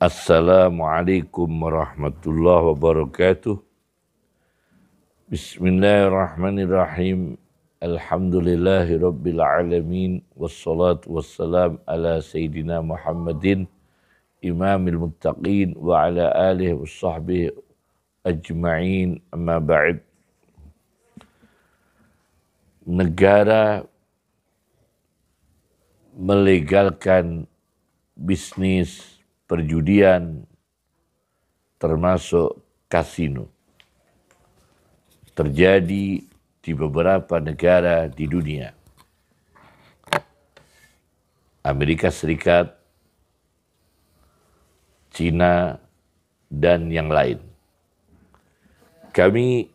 Assalamualaikum warahmatullahi wabarakatuh. Bismillahirrahmanirrahim. Alhamdulillahi rabbil alamin. Wassalatu wassalam ala sayyidina Muhammadin imamil muttaqin wa ala alihi wa sahbihi ajma'in. Amma ba'd. Negara melegalkan bisnis perjudian termasuk kasino. Terjadi di beberapa negara di dunia. Amerika Serikat, Cina, dan yang lain. Kami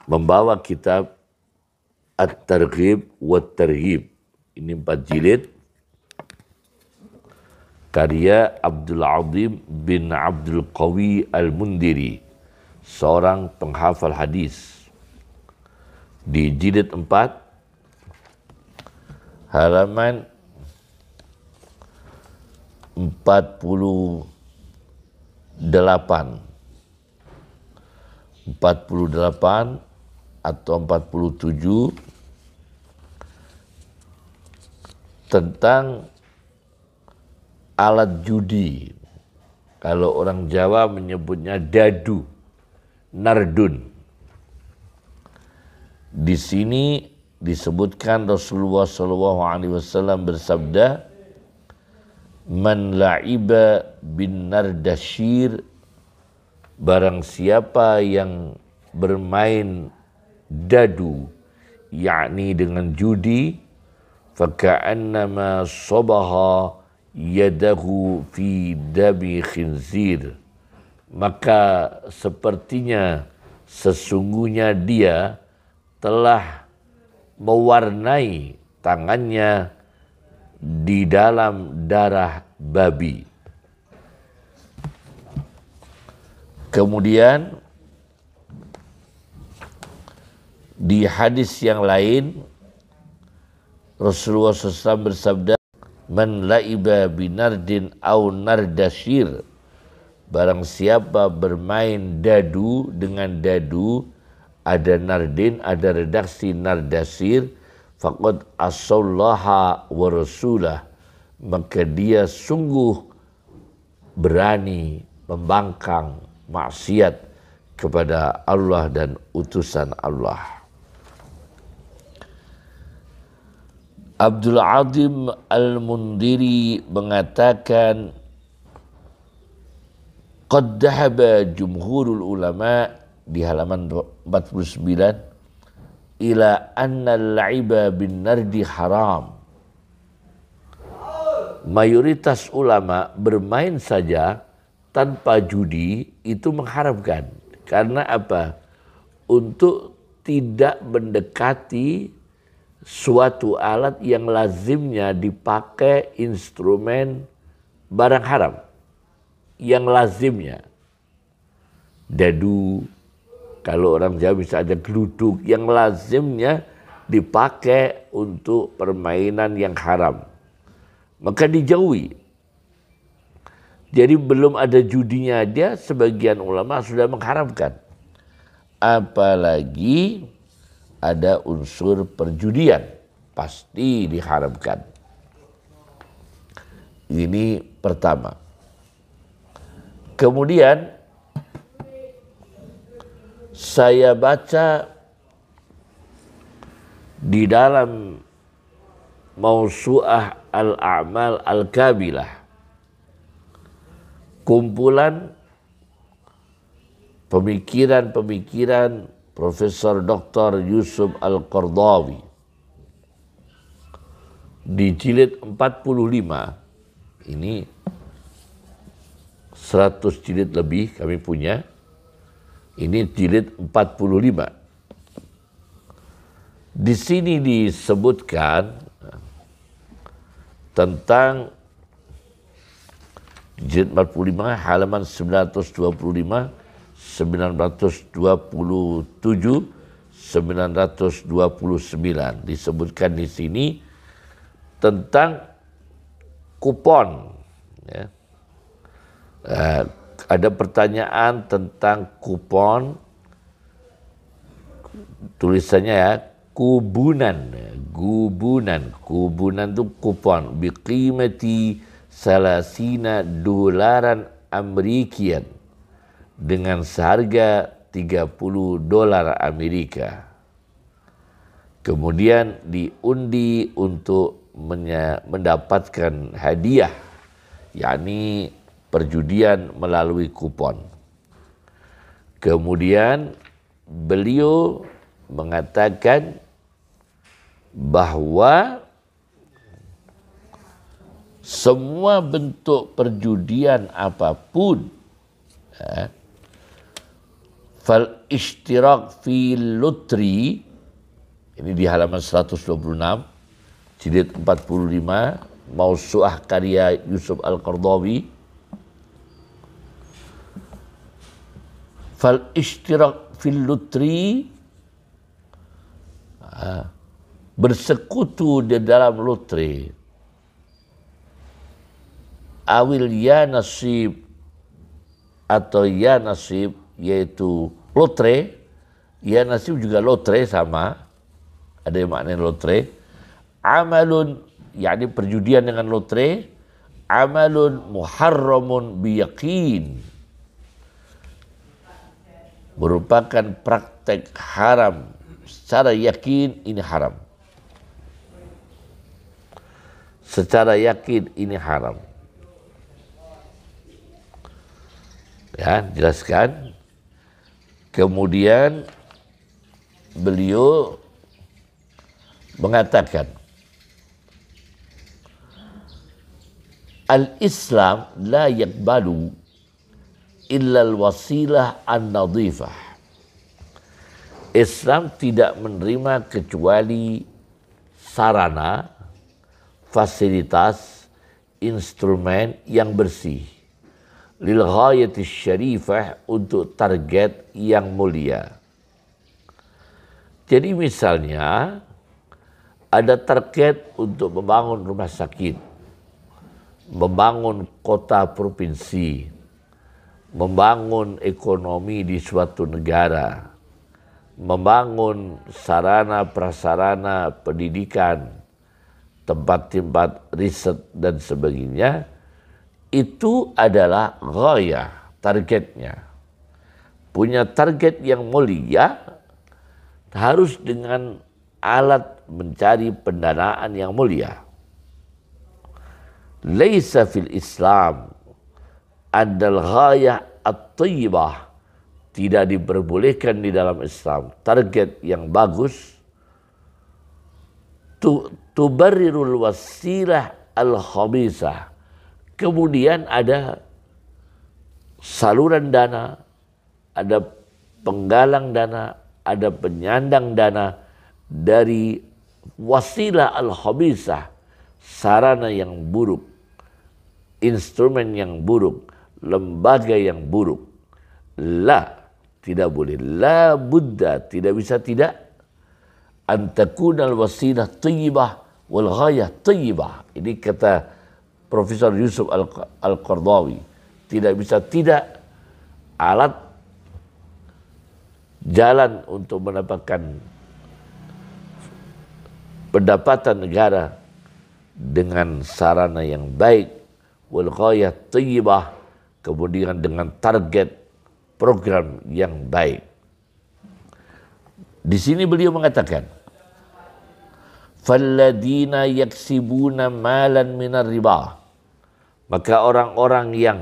membawa kitab At-Targhib wa Tarhib. Ini 4 jilid. Karya Abdul Azim bin Abdul Qawi Al-Mundiri, seorang penghafal hadis. Di jilid 4, halaman 48 atau 47 tentang alat judi. Kalau orang Jawa menyebutnya dadu, nardun. Di sini disebutkan Rasulullah SAW bersabda, "Man la'iba bin nardashir," barang siapa yang bermain dadu, yakni dengan judi, faka'annama sabaha yadahu fi dami khinzir, maka sepertinya sesungguhnya dia telah mewarnai tangannya di dalam darah babi. Kemudian di hadis yang lain Rasulullah SAW bersabda, "Man la'iba binardin au nardashir," barang siapa bermain dadu dengan dadu, ada nardin, ada redaksi nardasir, faqad asallaha wa rasulah, maka dia sungguh berani membangkang maksiat kepada Allah dan utusan Allah. Abdul Azim Al-Mundiri mengatakan, qad dhahaba jumhurul ulama, di halaman 49, ila anna al-la'iba bin nardi haram. Mayoritas ulama bermain saja tanpa judi itu mengharamkan. Karena apa? Untuk tidak mendekati suatu alat yang lazimnya dipakai instrumen barang haram. Yang lazimnya. Dadu, kalau orang Jawa bisa ada geluduk, yang lazimnya dipakai untuk permainan yang haram. Maka dijauhi. Jadi belum ada judinya dia, sebagian ulama sudah mengharamkan. Apalagi ada unsur perjudian, pasti diharamkan. Ini pertama. Kemudian saya baca di dalam Mausu'ah Al-A'mal Al-Kabilah, kumpulan pemikiran-pemikiran Profesor Dr. Yusuf Al-Qardawi, di jilid 45, ini 100 jilid lebih kami punya, ini jilid 45. Di sini disebutkan tentang jilid 45 halaman 925, 927, 929 disebutkan di sini tentang kupon, ya. Ada pertanyaan tentang kupon, tulisannya ya, kubunan, kubunan itu kupon, biqimati salasina dolaran Amerikian, dengan seharga $30 Amerika. Kemudian diundi untuk mendapatkan hadiah, yakni perjudian melalui kupon. Kemudian beliau mengatakan bahwa semua bentuk perjudian apapun, fal ishtirak fi lutri, ini di halaman 126, jilid 45, Mausu'ah karya Yusuf Al-Qaradawi. Fal ishtirak fil lutri, bersekutu di dalam lotre, awil ya nasib atau ya nasib, yaitu lotre, ya nasib juga lotre sama, ada yang maknanya lotre. Amalun, yakni perjudian dengan lotre, amalun muharramun biyaqin, merupakan praktek haram secara yakin, ini haram. Secara yakin ini haram. Ya, jelaskan. Kemudian beliau mengatakan, al-Islam la yakbalu illa al-wasilah an-nadhifah. Islam tidak menerima kecuali sarana, fasilitas, instrumen yang bersih, lil ghayati syarifah, untuk target yang mulia. Jadi misalnya ada target untuk membangun rumah sakit, membangun kota provinsi, membangun ekonomi di suatu negara, membangun sarana prasarana pendidikan, tempat-tempat riset dan sebagainya. Itu adalah ghayah, targetnya. Punya target yang mulia, harus dengan alat mencari pendanaan yang mulia. Laisa fil Islam adal ghayah at-tayyibah, tidak diperbolehkan di dalam Islam target yang bagus, tubarrirul wasilah al-khabisah. Kemudian ada saluran dana, ada penggalang dana, ada penyandang dana dari wasilah al-khabisah, sarana yang buruk, instrumen yang buruk, lembaga yang buruk. La, tidak boleh. La budda, tidak bisa tidak. Antakunal wasilah tayyibah wal ghayah tayyibah. Ini kata Profesor Yusuf Al-Qaradawi. Tidak bisa tidak, alat jalan untuk mendapatkan pendapatan negara dengan sarana yang baik, wal ghayah tayyibah, kemudian dengan target program yang baik. Di sini beliau mengatakan, falladina yaksibuna malan minar riba, maka orang-orang yang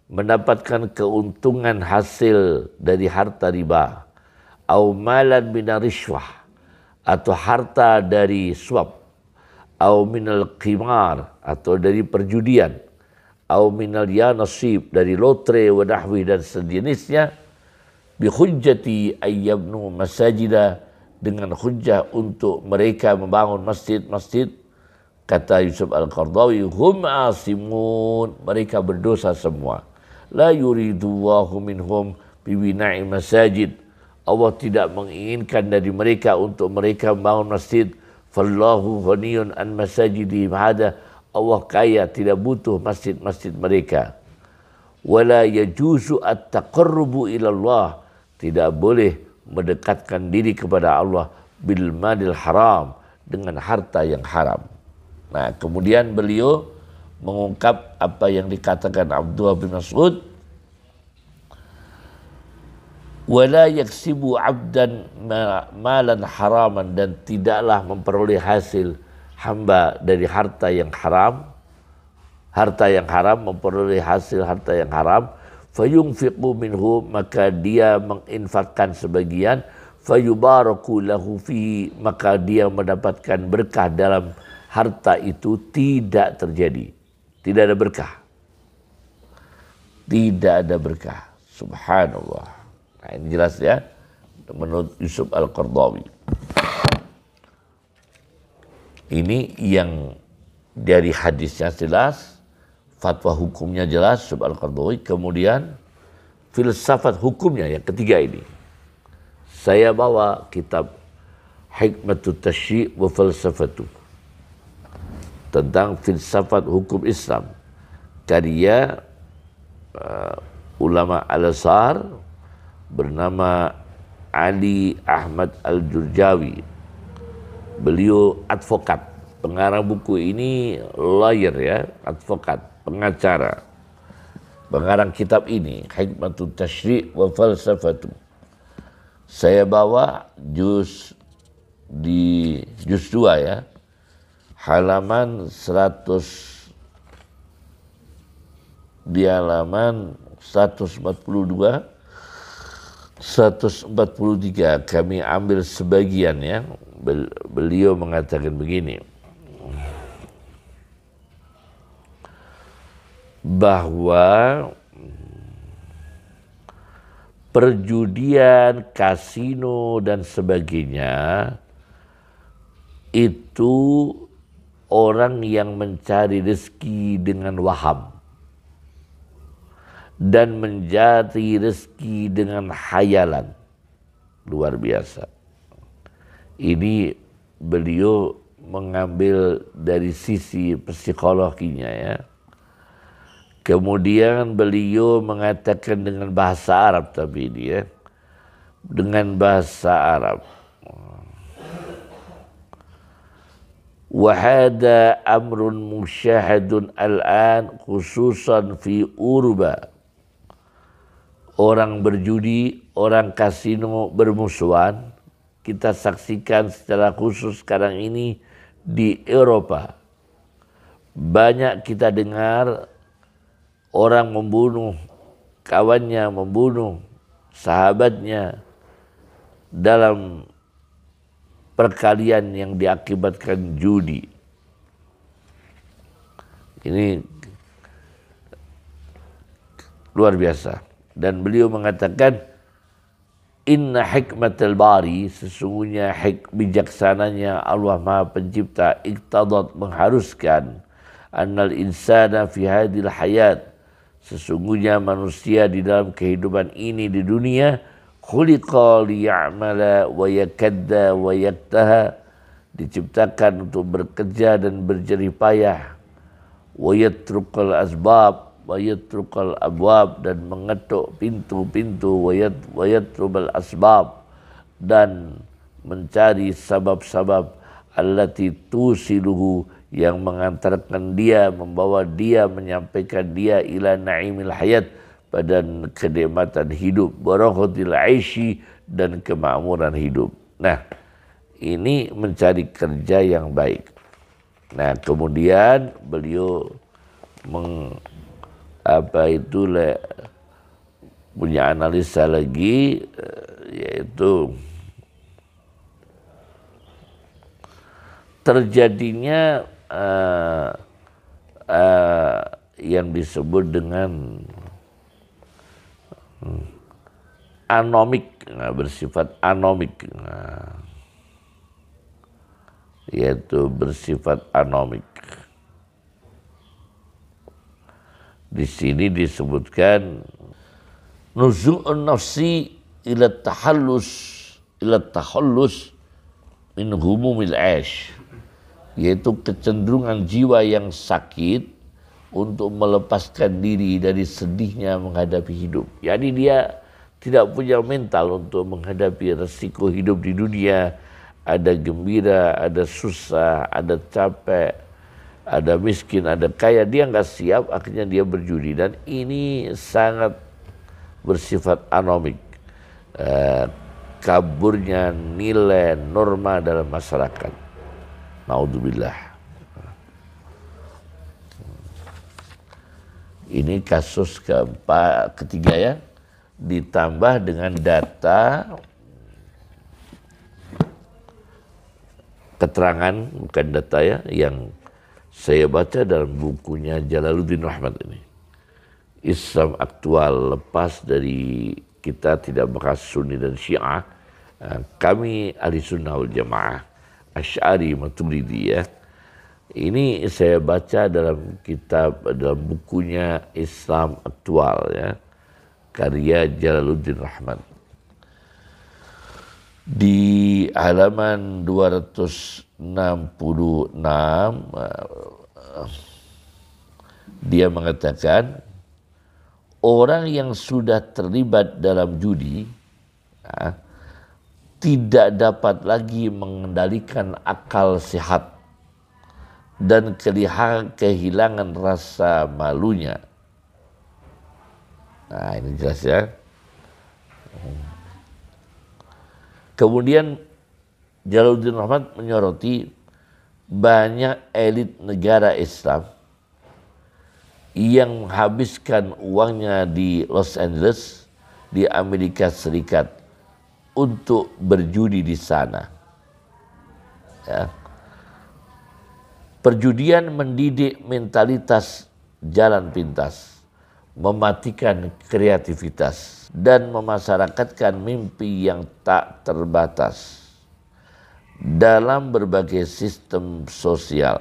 mendapatkan keuntungan hasil dari harta riba, au malan minar rishwah, atau harta dari suap, au minal qimar, atau dari perjudian, au minal ya nasib, dari lotre wa nahwi dan sejenisnya, bi hujjati ayyabnu masajida, dengan hujjah untuk mereka membangun masjid-masjid. Kata Yusuf Al-Qaradawi, hum asimun, mereka berdosa semua. La yuridullahu minhum biwina'i masajid, Allah tidak menginginkan dari mereka untuk mereka membangun masjid. Fallahu ghaniyun an masajidihim hada, Allah kaya, tidak butuh masjid-masjid mereka. Wala yajuzu at-taqarrubu ila Allah, tidak boleh mendekatkan diri kepada Allah bil malil haram, dengan harta yang haram. Nah, kemudian beliau mengungkap apa yang dikatakan Abdullah bin Mas'ud, wala yaksibu abdan malan haraman, dan tidaklah memperoleh hasil hamba dari harta yang haram. Harta yang haram, memperoleh hasil harta yang haram, fayunfiqu minhu, maka dia menginfakkan sebagian, fayubaraku lahu fihi, maka dia mendapatkan berkah dalam harta itu. Tidak terjadi, tidak ada berkah, tidak ada berkah. Subhanallah. Nah, ini jelas ya, menurut Yusuf Al-Qaradawi. Ini yang dari hadisnya jelas, fatwa hukumnya jelas, Yusuf Al-Qaradawi. Kemudian filsafat hukumnya yang ketiga ini. Saya bawa kitab Hikmatut Tasyri' wa Falsafatu, tentang filsafat hukum Islam, karya ulama Al-Azhar bernama Ali Ahmad Al-Jurjawi. Beliau advokat, pengarang buku ini lawyer ya, advokat, pengacara. Pengarang kitab ini Hikmatut Tasyri' wa Falsafatu. Saya bawa juz 2 ya, halaman 100, di halaman 142 143 kami ambil sebagian ya. Beliau mengatakan begini, bahwa perjudian, kasino dan sebagainya itu orang yang mencari rezeki dengan waham dan mencari rezeki dengan hayalan. Luar biasa. Ini beliau mengambil dari sisi psikologinya ya. Kemudian beliau mengatakan dengan bahasa Arab, tapi ini ya, dengan bahasa Arab. Wahada amrun musyahadun al-an khususan fi Urba. Orang berjudi, orang kasino bermusuhan, kita saksikan secara khusus sekarang ini di Eropa. Banyak kita dengar orang membunuh kawannya, membunuh sahabatnya dalam perkalian yang diakibatkan judi. Ini luar biasa. Dan beliau mengatakan, inna hikmatal bari, sesungguhnya bijaksananya Allah Maha Pencipta, iktadat, mengharuskan, annal insana fi hadil hayat, sesungguhnya manusia di dalam kehidupan ini di dunia, khuliqa liya'mala wa yakadda wa yaktaha, diciptakan untuk bekerja dan berjerih payah, wa yatrukal asbab wa yatrukal abwab, dan mengetuk pintu-pintu, wa yatrubal asbab, dan mencari sabab-sabab, allati tusiluhu, yang mengantarkan dia, membawa dia, menyampaikan dia ila na'imil hayat, pada kenikmatan hidup, barakhatil aishi, dan kemakmuran hidup. Nah, ini mencari kerja yang baik. Nah, kemudian beliau punya analisa lagi, yaitu terjadinya yang disebut dengan anomik, bersifat anomik, yaitu bersifat anomik. Di sini disebutkan nuzu'un nafsi ila tahallus min humumil aish, yaitu kecenderungan jiwa yang sakit untuk melepaskan diri dari sedihnya menghadapi hidup. Jadi dia tidak punya mental untuk menghadapi resiko hidup di dunia. Ada gembira, ada susah, ada capek, ada miskin, ada kaya. Dia nggak siap, akhirnya dia berjudi. Dan ini sangat bersifat anomik. Kaburnya nilai norma dalam masyarakat. Naudzubillah. Ini kasus ketiga ya. Ditambah dengan data keterangan, bukan data ya, yang saya baca dalam bukunya Jalaluddin Rahmat ini. Islam aktual, lepas dari kita tidak bahas Sunni dan Syiah, kami ahli sunnah wal jamaah, Asy'ari Maturidi ya. Ini saya baca dalam kitab, dalam bukunya Islam aktual ya, karya Jalaluddin Rahmat. Di halaman 266 dia mengatakan orang yang sudah terlibat dalam judi tidak dapat lagi mengendalikan akal sehat dan kehilangan rasa malunya. Nah, ini jelas ya. Kemudian Jalaluddin Rahmat menyoroti banyak elit negara Islam yang menghabiskan uangnya di Los Angeles, di Amerika Serikat untuk berjudi di sana. Ya. Perjudian mendidik mentalitas jalan pintas, mematikan kreativitas, dan memasyarakatkan mimpi yang tak terbatas dalam berbagai sistem sosial.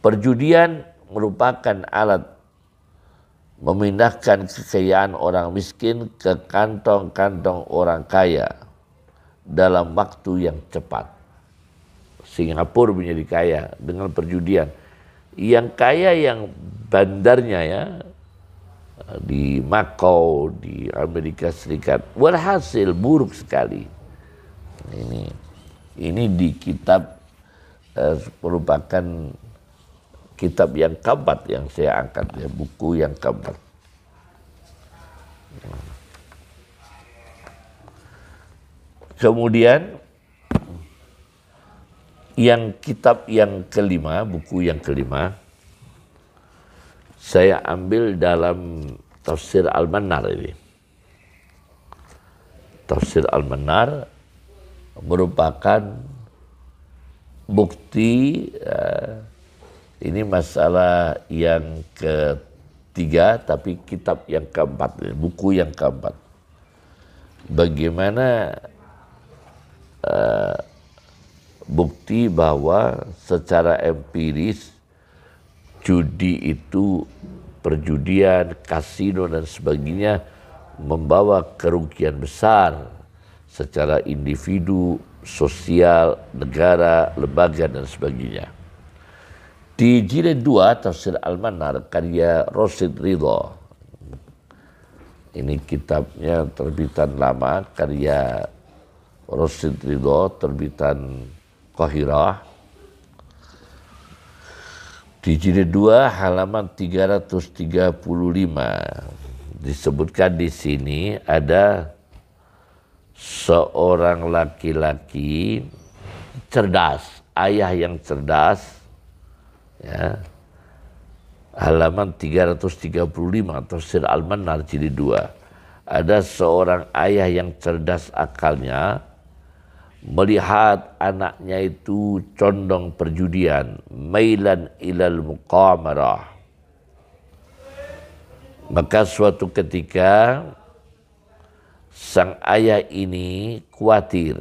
Perjudian merupakan alat memindahkan kekayaan orang miskin ke kantong-kantong orang kaya dalam waktu yang cepat. Singapura menjadi kaya dengan perjudian. Yang kaya yang bandarnya ya, di Macau, di Amerika Serikat, walhasil buruk sekali. Ini di kitab merupakan kitab yang keempat yang saya angkat ya, buku yang keempat. Kemudian yang kitab yang kelima, buku yang kelima, saya ambil dalam Tafsir Al-Manar ini. Tafsir Al-Manar merupakan bukti, ini masalah yang ketiga, tapi kitab yang keempat, buku yang keempat. Bagaimana bukti bahwa secara empiris judi itu, perjudian, kasino dan sebagainya membawa kerugian besar secara individu, sosial, negara, lembaga dan sebagainya. Di jilid 2 Tafsir Al-Manar karya Rosid Ridho, ini kitabnya terbitan lama, karya Rosid Ridho, terbitan Qahirah. Di jilid 2 halaman 335 disebutkan di sini ada seorang laki-laki cerdas, ayah yang cerdas, ya. Halaman 335 Tafsir Al-Manar jilid 2. Ada seorang ayah yang cerdas akalnya melihat anaknya itu condong perjudian, mailan ilal muqamarah. Maka suatu ketika sang ayah ini khawatir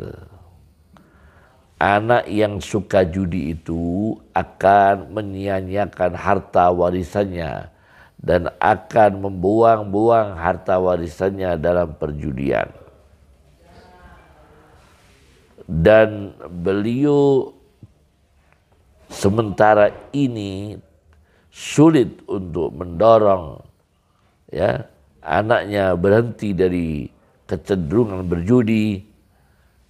anak yang suka judi itu akan menyia-nyiakan harta warisannya dan akan membuang-buang harta warisannya dalam perjudian. Dan beliau sementara ini sulit untuk mendorong ya anaknya berhenti dari kecenderungan berjudi,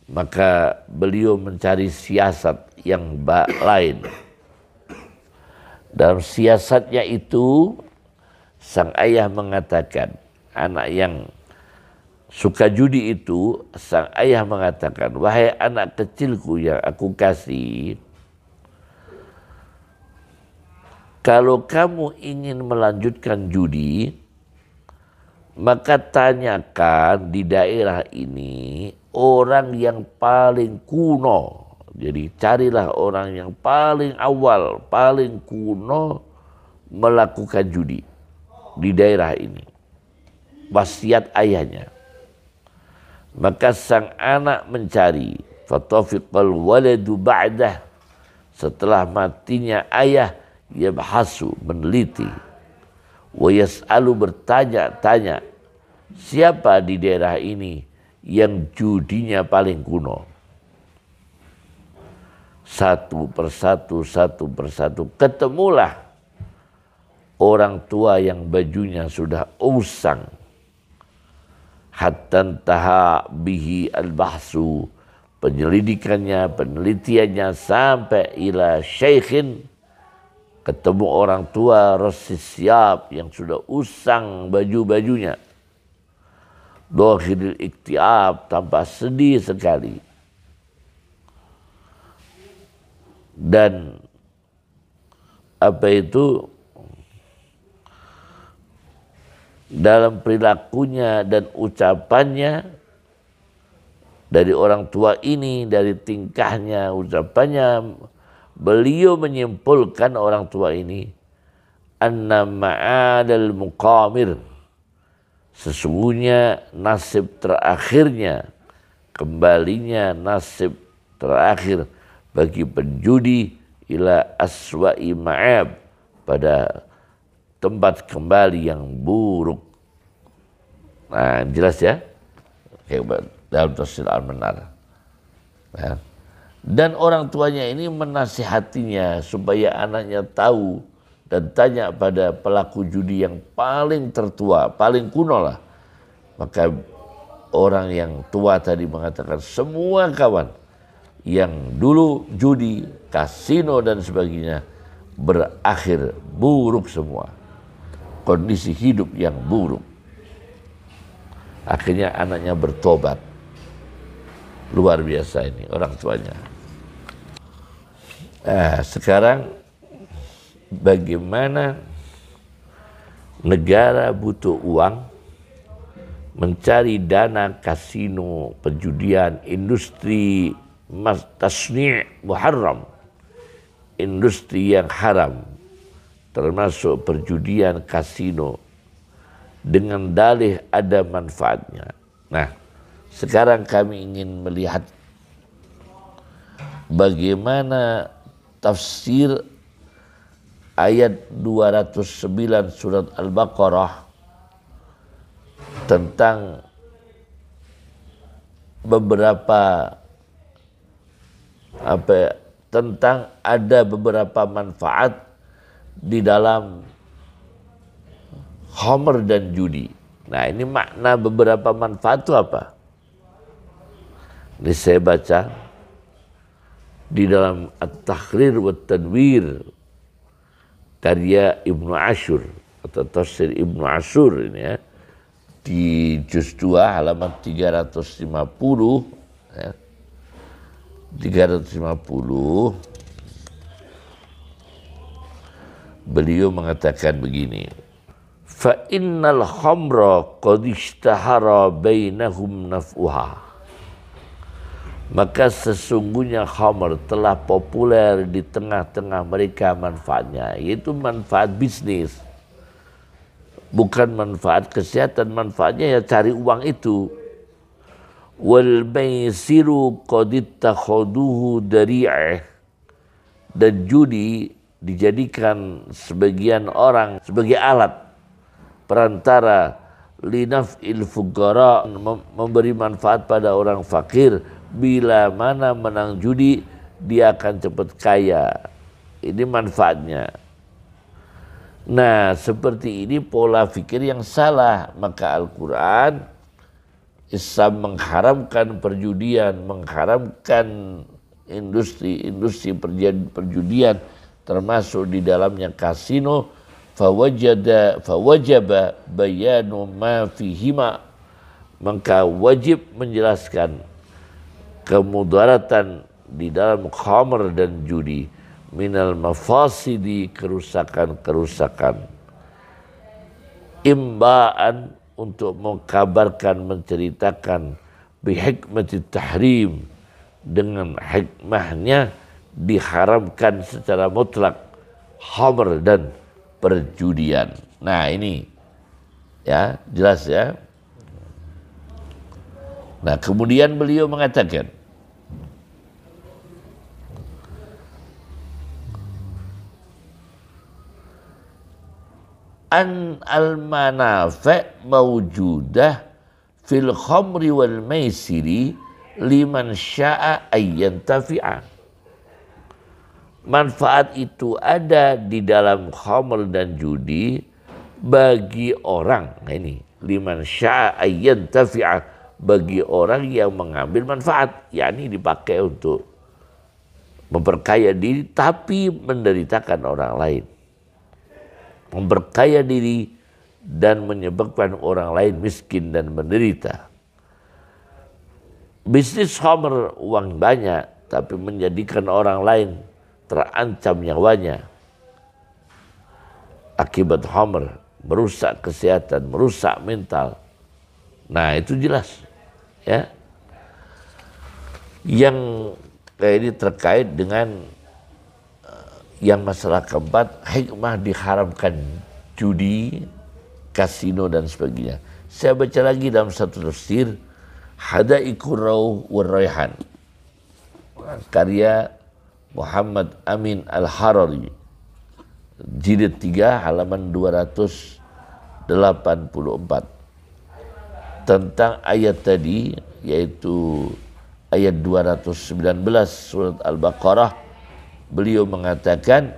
maka beliau mencari siasat yang lain. Dalam siasatnya itu, sang ayah mengatakan, anak yang suka judi itu, sang ayah mengatakan, wahai anak kecilku yang aku kasih, kalau kamu ingin melanjutkan judi, maka tanyakan di daerah ini orang yang paling kuno. Jadi carilah orang yang paling awal, paling kuno melakukan judi di daerah ini. Wasiat ayahnya. Maka sang anak mencari. Fatafiqal waladu ba'dah. Setelah matinya ayah, yabhasu, meneliti. Wa yas'alu, bertanya-tanya. Siapa di daerah ini yang judinya paling kuno? Satu persatu ketemulah orang tua yang bajunya sudah usang. Hatta taha bihi al-bahsu, penyelidikannya, penelitiannya sampai ila syaikhin, ketemu orang tua rasis siap yang sudah usang baju-bajunya. Dohiril iktiab, tampak sedih sekali. Dan apa itu, dalam perilakunya dan ucapannya dari orang tua ini, dari tingkahnya, ucapannya, beliau menyimpulkan orang tua ini anna ma'adal muqamir, sesungguhnya nasib terakhirnya, kembalinya nasib terakhir bagi penjudi ila aswa'i ma'ab, pada tempat kembali yang buruk. Nah, jelas ya, dalam tafsir Al-Manar. Nah, dan orang tuanya ini menasihatinya supaya anaknya tahu dan tanya pada pelaku judi yang paling tertua, paling kuno lah. Maka orang yang tua tadi mengatakan semua kawan yang dulu judi, kasino dan sebagainya berakhir buruk semua. Kondisi hidup yang buruk. Akhirnya anaknya bertobat. Luar biasa ini orang tuanya. Sekarang bagaimana negara butuh uang mencari dana kasino, penjudian, industri tasni' muharram, industri yang haram, termasuk perjudian, kasino, dengan dalih ada manfaatnya. Nah, sekarang kami ingin melihat bagaimana tafsir ayat 209 surat Al-Baqarah tentang beberapa tentang ada beberapa manfaat di dalam khamr dan judi. Nah, ini makna beberapa manfaat itu apa? Ini saya baca di dalam At-Tahrir wa Tanwir karya Ibnu Ashur atau tafsir Ibnu Ashur ini ya, di juz 2 halaman 350 ya. 350 beliau mengatakan begini, fa innal khamra qad ishtahara bainahum naf'uha, maka sesungguhnya khamr telah populer di tengah-tengah mereka manfaatnya, yaitu manfaat bisnis, bukan manfaat kesehatan. Manfaatnya ya cari uang itu. Wal maisiru qad ittakhaduhu dari'ah, dan judi dijadikan sebagian orang sebagai alat perantara linaf'il fuqara, memberi manfaat pada orang fakir. Bila mana menang judi dia akan cepat kaya. Ini manfaatnya. Nah, seperti ini pola pikir yang salah. Maka Al-Quran, Islam mengharamkan perjudian, mengharamkan industri perjudian, termasuk di dalamnya kasino. Fawajaba bayanu ma fihima, maka wajib menjelaskan kemudaratan di dalam khamr dan judi, minal mafasidi, kerusakan-kerusakan, imbaan, untuk mengkabarkan, menceritakan, bihikmati tahrim, dengan hikmahnya diharamkan secara mutlak khamr dan perjudian. Nah ini ya jelas ya. Nah kemudian beliau mengatakan, an al-manafi' mawjudah fil khamri wal maisiri liman sya'a ayyantafi'a. Manfaat itu ada di dalam khamr dan judi bagi orang. Nah ini liman sya'a ayyantafi'a, bagi orang yang mengambil manfaat, yakni dipakai untuk memperkaya diri tapi menderitakan orang lain, memperkaya diri dan menyebabkan orang lain miskin dan menderita. Bisnis khamr uang banyak tapi menjadikan orang lain terancam nyawanya akibat khamr, merusak kesehatan, merusak mental. Nah itu jelas ya. Yang kayak ini terkait dengan yang masalah keempat, hikmah diharamkan judi, kasino dan sebagainya. Saya baca lagi dalam satu tafsir, Hadaiqur Rawh war Raihan, karya Muhammad Amin Al-Harari, jilid 3 halaman 284, tentang ayat tadi, yaitu ayat 219 surat Al-Baqarah. Beliau mengatakan,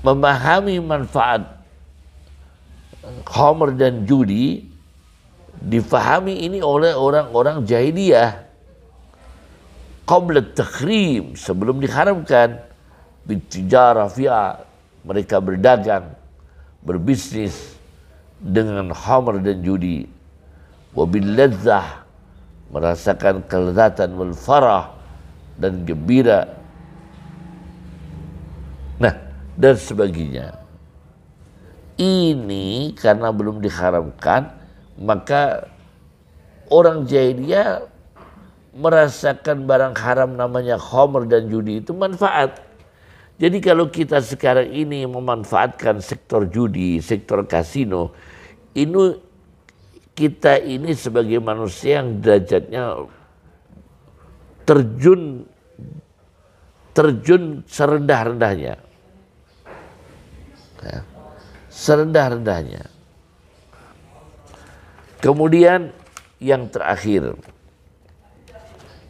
memahami manfaat khamr dan judi difahami ini oleh orang-orang jahiliyah qabla takhrim, sebelum diharamkan. Bittijarah fi'a, mereka berdagang, berbisnis dengan khamr dan judi. Wabil ladzah, merasakan kelezatan, wal farah, dan gembira, nah dan sebagainya. Ini karena belum diharamkan, maka orang jahiliyah merasakan barang haram namanya khamr dan judi itu manfaat. Jadi kalau kita sekarang ini memanfaatkan sektor judi, sektor kasino, ini kita ini sebagai manusia yang derajatnya terjun serendah-rendahnya, ya, serendah-rendahnya. Kemudian yang terakhir,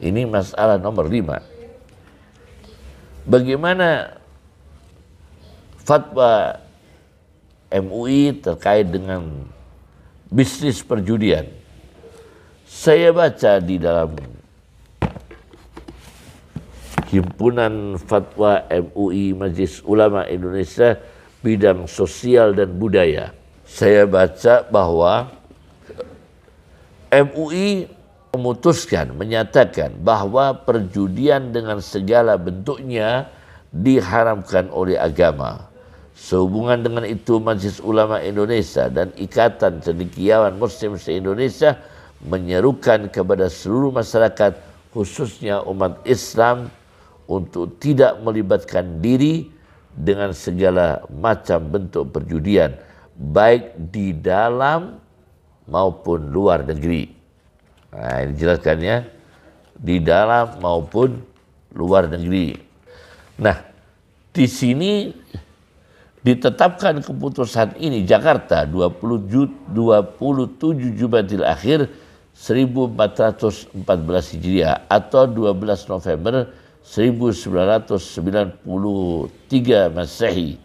ini masalah nomor 5. Bagaimana fatwa MUI terkait dengan bisnis perjudian? Saya baca di dalam Himpunan Fatwa MUI Majelis Ulama Indonesia bidang sosial dan budaya. Saya baca bahwa MUI menyatakan bahwa perjudian dengan segala bentuknya diharamkan oleh agama. Sehubungan dengan itu, Majelis Ulama Indonesia dan Ikatan Cendekiawan Muslim se-Indonesia menyerukan kepada seluruh masyarakat, khususnya umat Islam, untuk tidak melibatkan diri dengan segala macam bentuk perjudian, baik di dalam maupun luar negeri. Nah, ini jelaskannya, di dalam maupun luar negeri. Nah, di sini ditetapkan keputusan ini Jakarta 27 Jumadil Akhir 1414 Hijriah atau 12 November 1993 Masehi.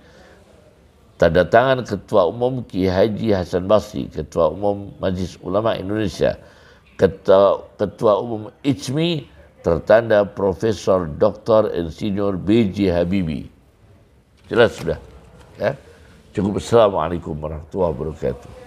Tanda tangan Ketua Umum Ki Haji Hasan Basri, Ketua Umum Majelis Ulama Indonesia, Ketua Umum ICMI, tertanda Profesor Dr. Insinyur B.J. Habibie. Jelas sudah. Ya. Cukup. Assalamualaikum warahmatullahi wabarakatuh.